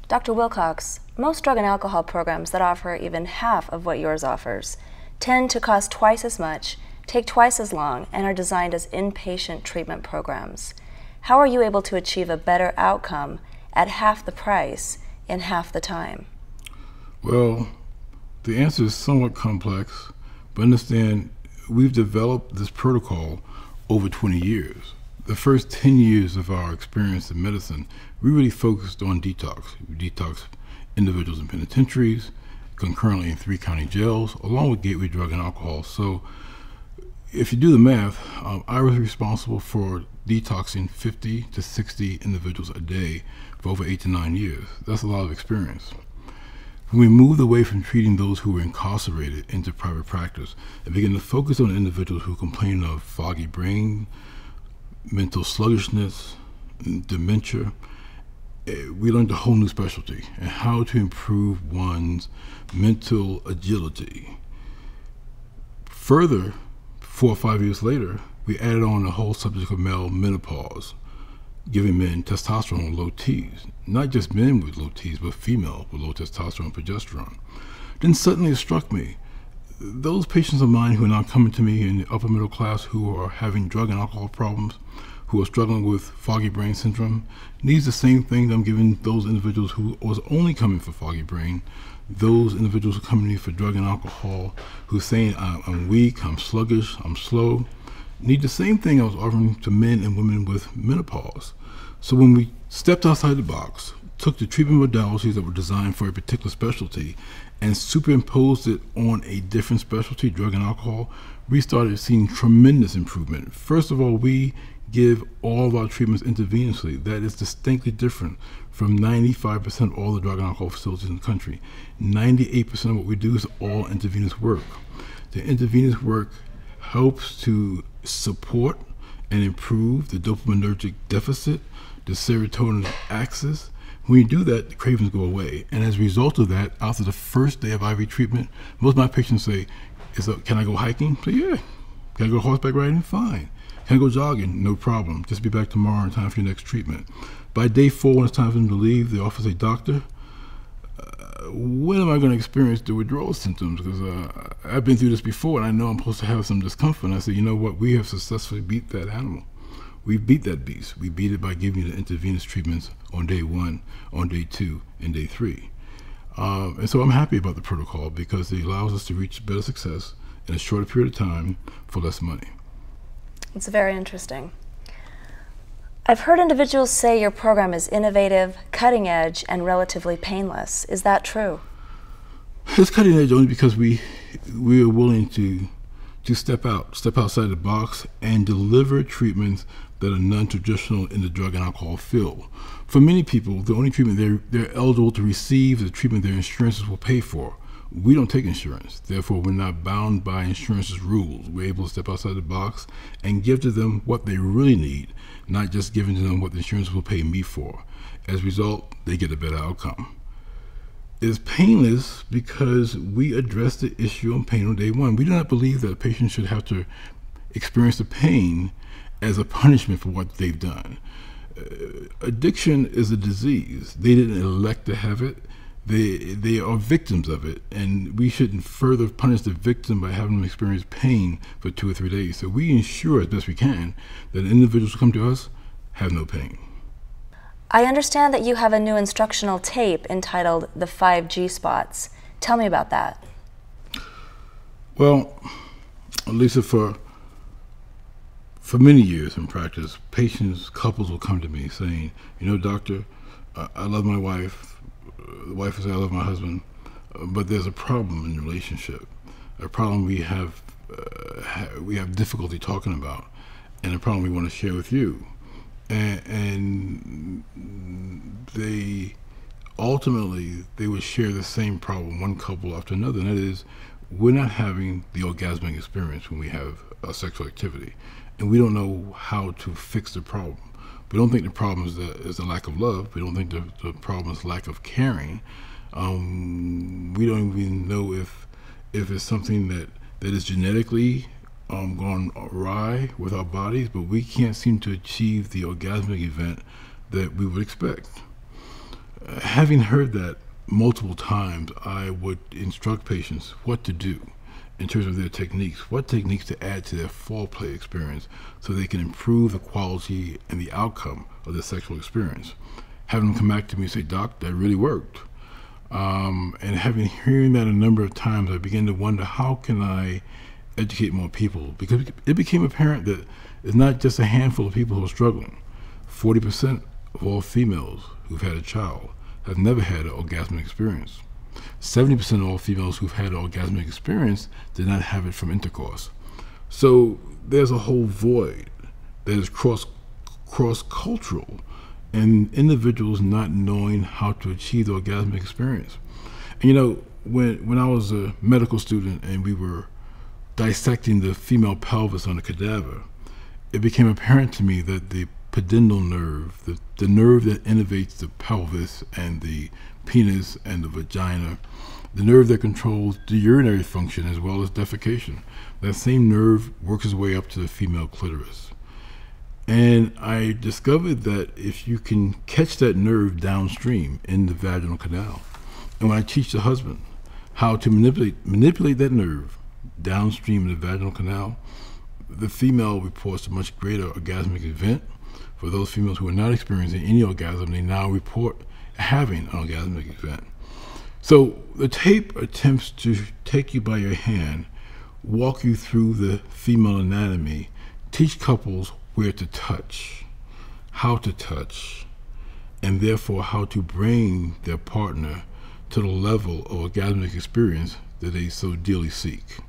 Dr. Wilcox, most drug and alcohol programs that offer even half of what yours offers tend to cost twice as much, take twice as long, and are designed as inpatient treatment programs. How are you able to achieve a better outcome at half the price in half the time? Well, the answer is somewhat complex, but understand we've developed this protocol over 20 years. The first 10 years of our experience in medicine, we really focused on detox. We detox individuals in penitentiaries, concurrently in 3 county jails, along with gateway drug and alcohol. So if you do the math, I was responsible for detoxing 50 to 60 individuals a day for over 8 to 9 years. That's a lot of experience. When we moved away from treating those who were incarcerated into private practice and began to focus on individuals who complained of foggy brain, mental sluggishness, dementia, we learned a whole new specialty and how to improve one's mental agility. Further, 4 or 5 years later, we added on the whole subject of male menopause, giving men testosterone with low T's. Not just men with low T's, but female with low testosterone and progesterone. Then suddenly it struck me, those patients of mine who are now coming to me in the upper middle class who are having drug and alcohol problems, who are struggling with foggy brain syndrome, needs the same thing that I'm giving those individuals who was only coming for foggy brain, those individuals who are coming to me for drug and alcohol, who are saying I'm weak, I'm sluggish, I'm slow, need the same thing I was offering to men and women with menopause. So when we stepped outside the box, took the treatment modalities that were designed for a particular specialty and superimposed it on a different specialty, drug and alcohol, we started seeing tremendous improvement. First of all, we give all of our treatments intravenously. That is distinctly different from 95% of all the drug and alcohol facilities in the country. 98% of what we do is all intravenous work. The intravenous work helps to support and improve the dopaminergic deficit, the serotonin axis. When you do that, the cravings go away. And as a result of that, after the first day of IV treatment, most of my patients say, can I go hiking? I say, yeah. Can I go horseback riding? Fine. Can I go jogging? No problem. Just be back tomorrow in time for your next treatment. By day 4, when it's time for them to leave, the office say, doctor, when am I going to experience the withdrawal symptoms? Because I've been through this before and I know I'm supposed to have some discomfort. And I said, you know what? We have successfully beat that animal. We beat that beast. We beat it by giving you the intravenous treatments on day 1, on day 2, and day 3. And so I'm happy about the protocol because it allows us to reach better success in a shorter period of time for less money. It's very interesting. I've heard individuals say your program is innovative, cutting edge, and relatively painless. Is that true? It's cutting edge only because we are willing to step outside the box and deliver treatments that are non-traditional in the drug and alcohol field. For many people, the only treatment they're eligible to receive is the treatment their insurances will pay for. We don't take insurance, therefore we're not bound by insurance's rules. We're able to step outside the box and give to them what they really need, not just giving to them what the insurance will pay me for. As a result, they get a better outcome. It's painless because we address the issue of pain on day 1. We do not believe that a patient should have to experience the pain as a punishment for what they've done. Addiction is a disease. They didn't elect to have it. They are victims of it, and we shouldn't further punish the victim by having them experience pain for 2 or 3 days. So we ensure as best we can that individuals who come to us have no pain. I understand that you have a new instructional tape entitled The 5G Spots. Tell me about that. Well, Lisa, for many years in practice, patients, couples will come to me saying, you know, doctor, I love my wife. The wife will say, I love my husband, but there's a problem in the relationship, a problem we have difficulty talking about, and a problem we want to share with you. And they ultimately would share the same problem, one couple after another, and that is, we're not having the orgasmic experience when we have sexual activity, and we don't know how to fix the problem. We don't think the problem is the lack of love. We don't think the problem is lack of caring. We don't even know if it's something that is genetically gone awry with our bodies, but we can't seem to achieve the orgasmic event that we would expect. having heard that multiple times, I would instruct patients what to do in terms of their techniques, what techniques to add to their foreplay experience so they can improve the quality and the outcome of their sexual experience. Having them come back to me and say, "Doc, that really worked." And hearing that a number of times, I began to wonder, how can I educate more people? Because it became apparent that it's not just a handful of people who are struggling. 40% of all females who've had a child have never had an orgasmic experience. 70% of all females who've had an orgasmic experience did not have it from intercourse. So there's a whole void that is cross-cultural and individuals not knowing how to achieve the orgasmic experience. And when I was a medical student and we were dissecting the female pelvis on a cadaver, it became apparent to me that the pudendal nerve, the nerve that innervates the pelvis and the penis and the vagina, the nerve that controls the urinary function as well as defecation, that same nerve works its way up to the female clitoris. And I discovered that if you can catch that nerve downstream in the vaginal canal, and when I teach the husband how to manipulate that nerve downstream in the vaginal canal, the female reports a much greater orgasmic event. For those females who are not experiencing any orgasm, they now report having an orgasmic event. So the tape attempts to take you by your hand, walk you through the female anatomy, teach couples where to touch, how to touch, and therefore how to bring their partner to the level of orgasmic experience that they so dearly seek.